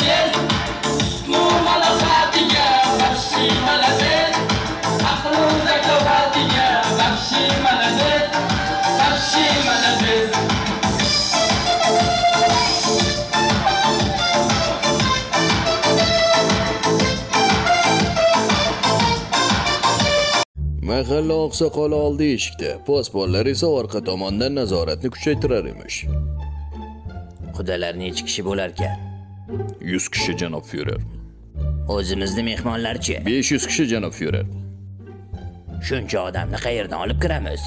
молодец, ну молодатия, вообще молодец, ахлу заковатия, вообще молодец, вообще молодец. Mahalla oqsoqoli oldi eshikda, posbonlar esa orqa tomondan nazoratni kuchaytirar emish. Qudalar necha kishi bo'lar ekan? 100 kishi janob Führer. O'zimizni mehmonlarchi? 500 kishi janob Führer. Shuncha odamni qayerdan olib kiramiz?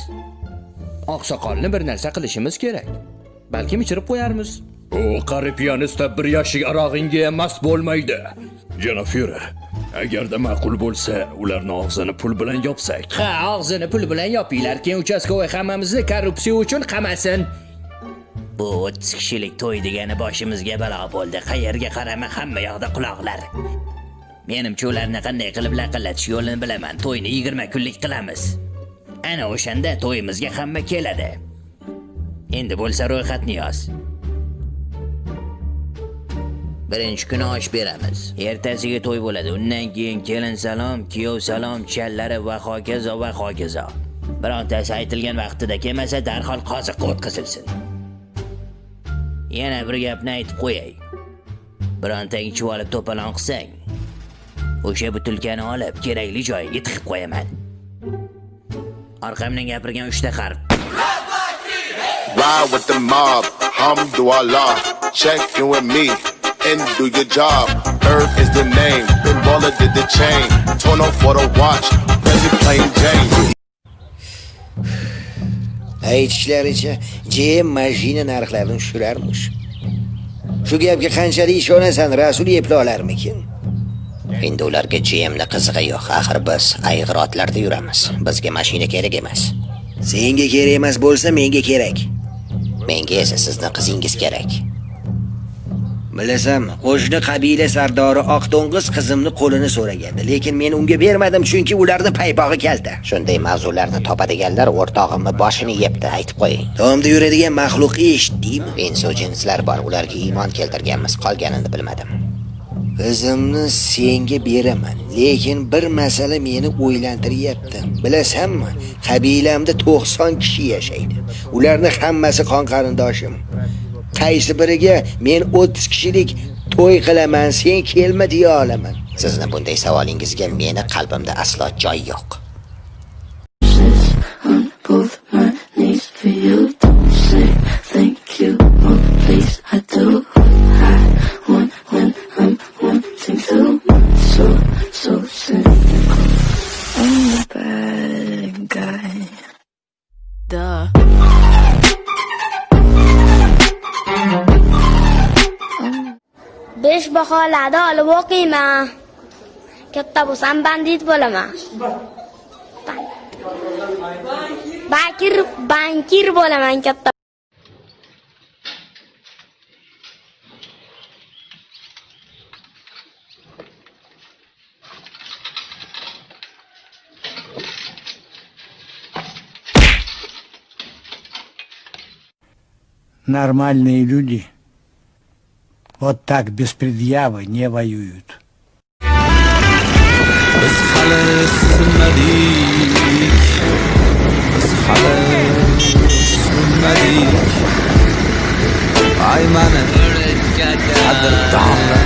Oqsoqolni bir narsa qilishimiz kerak. Balkim ichirib qo'yarmiz. O qari pianista bir yoshlik arog'inga ham mast bo'lmaydi. Janob Führer, agarda ma'qul bo'lsa, ularni og'zini pul bilan yopsak. Ha, og'zini pul bilan yopinglar, keyin uchastkovoy hammamizni korrupsiya uchun qamasin. Bu 30 kishilik to'y degani boshimizga balo bo'ldi. Qayerga qarama hamma yoqda quloqlar. Menimcha ularni qanday qilib laqillatish yo'lini bilaman. To'yni 20 kunlik qilamiz. Ana o'shanda to'yimizga hamma keladi. Endi bo'lsa ro'yxatni yoz. Birinchi kuni osh beramiz. Ertasiga to'y bo'ladi. Undan keyin kelin salom, kuyov salom, challari va hokazo va hokazo. Birontasi aytilgan vaqtida kelmasa, darhol qoziqqa o'tkazilsin. Yana bir gapni aytib qo'yay. Birontang ichib olib to'polon qilsang, o'sha butulkani olib kerakli joyiga tiqib qo'yaman. Orqamdan gapirgan 3 ta harf. Ride with the mob, hamdulillah, check in with me and do your job. Earth is the name, Ben Baller did the chain, torn off for the watch, Benzy plain Jane. Aytishlaricha, GM mashina narxlarini tushirarmish. Shu gapga qanchalik ishonasan, Rasul epla olarmikin? Endi ularga GM'ni qizig'i yo'q. Axir biz ayg'irotlarda yuramiz. Bizga mashina kerak emas. Senga kerak emas bo'lsa, menga kerak. Menga esa sizni qizingiz kerak. Bilasam, qo'shni qabila sardori Oq to'ng'iz qizimni qo'lini so'ragandi, lekin men unga bermadim chunki ularning paypog'i kalta. Shunday mavzularni topadiganlar o'rtog'imni boshini yebdi, aytib qo'ying. Tomda yuradigan maxluq eshitdingmi? Insujinslar bor, ularga iymon keltirganmiz, qolganini bilmadim. Qizimni senga beraman, lekin bir masala meni o'ylantiryapti. Bilasanmi, qabilamda 90 kishi yashaydi. Ularning hammasi qon qarindoshim. Qaysi biriga men 30 kishilik to'y qilaman, sen kelma deya olaman. Sizni bunday savolingizga meni qalbimda aslo joy yo'q. On both my knees for you, don't say thank you, oh please, I do what I want when I'm wanting to, so cynical. I'm a bad guy, duh. Besh baholarda olib o'qiyman. Katta bo'lsam bandit bo'laman. Bankir bo'laman katta. Нормальные люди вот так без предъявы не воюют. Ay mani qadrdonlar